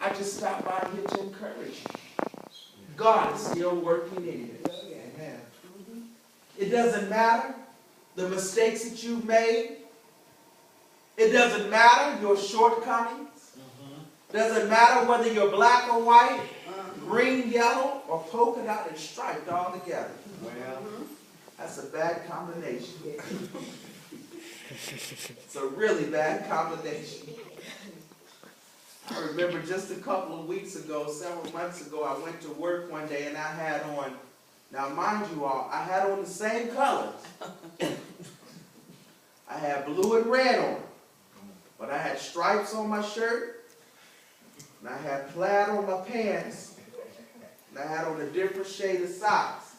I just stopped by here to encourage you. God is still working in you. Amen. It doesn't matter the mistakes that you've made. It doesn't matter your shortcomings. Doesn't matter whether you're black or white, green, yellow, or polka dot and striped all together. Well, That's a bad combination. It's a really bad combination. I remember just a couple of weeks ago, several months ago, I went to work one day and I had on, now mind you all, I had on the same colors. I had blue and red on, but I had stripes on my shirt, and I had plaid on my pants, and I had on a different shade of socks.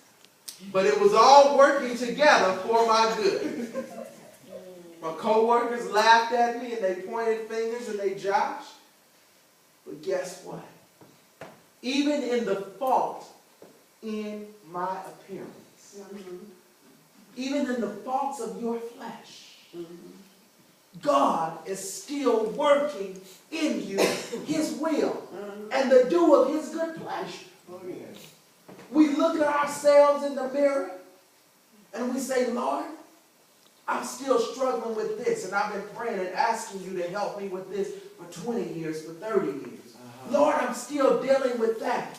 But it was all working together for my good. My co-workers laughed at me and they pointed fingers and they joshed. But guess what? Even in the fault in my appearance, even in the faults of your flesh, God is still working in you His will and the do of His good pleasure. oh yes. We look at ourselves in the mirror and we say, Lord, I'm still struggling with this, and I've been praying and asking you to help me with this for 20 years, for 30 years. Lord, I'm still dealing with that,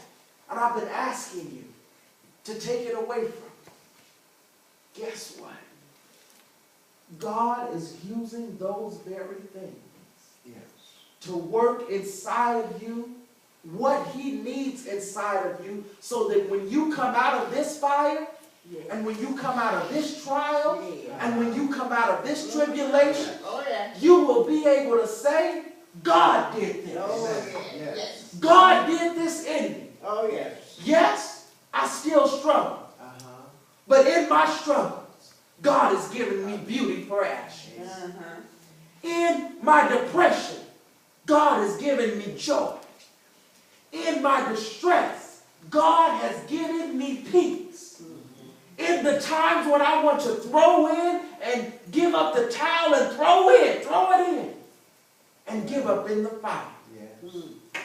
and I've been asking you to take it away from me. Guess what? God is using those very things Yes. to work inside of you what He needs inside of you, so that when you come out of this fire, and when you come out of this trial, and when you come out of this tribulation, you will be able to say, God did this. Yes. God did this in me. Oh yes. Yes, I still struggle. But in my struggles, God has given me beauty for ashes. In my depression, God has given me joy. In my distress, God has given me peace. In the times when I want to throw in and give up the towel and throw it in, and give up in the fire, Yes.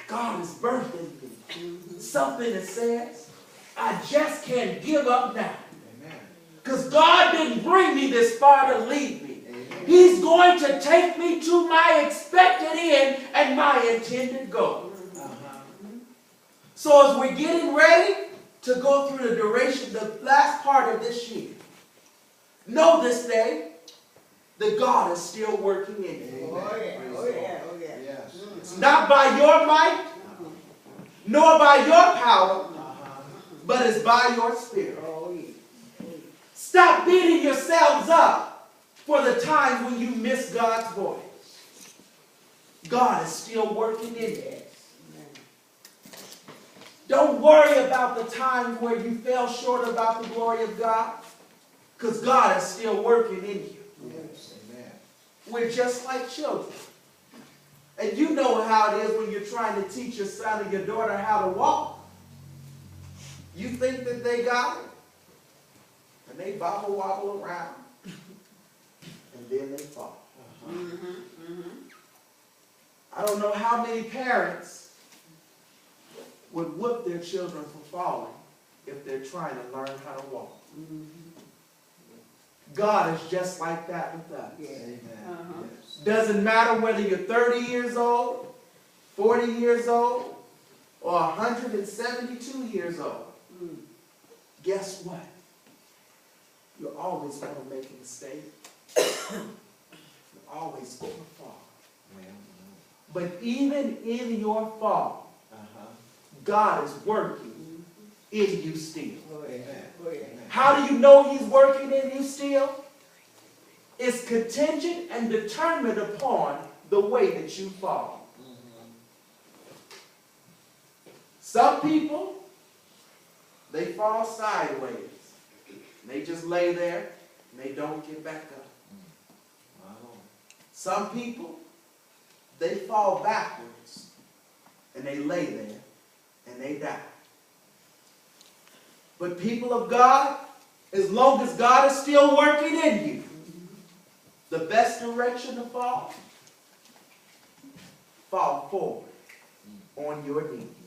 God is birthing me something that says, I just can't give up now. Amen. Because God didn't bring me this far to leave me. Amen. He's going to take me to my expected end and my intended goal. So as we're getting ready to go through the duration, the last part of this year, know this day that God is still working in you. Oh yeah. Oh yeah. Oh yeah. Yes. It's not by your might, nor by your power, but it's by your spirit. Oh yeah. Stop beating yourselves up for the times when you miss God's voice. God is still working in you. Don't worry about the times where you fell short about the glory of God, because God is still working in you. Yes. Amen. We're just like children. And you know how it is when you're trying to teach your son or your daughter how to walk. You think that they got it, and they wobble around, and then they fall. I don't know how many parents would whoop their children for falling if they're trying to learn how to walk. God is just like that with us. Amen. Yes. Doesn't matter whether you're 30 years old, 40 years old, or 172 years old. Guess what? You're always going to make a mistake. You're always going to fall. But even in your fall, God is working in you still. Oh amen. Oh yeah. How do you know He's working in you still? It's contingent and determined upon the way that you fall. Some people, they fall sideways. They just lay there and they don't get back up. Some people, they fall backwards and they lay there and they die. But people of God, as long as God is still working in you, the best direction to fall forward on on your knee.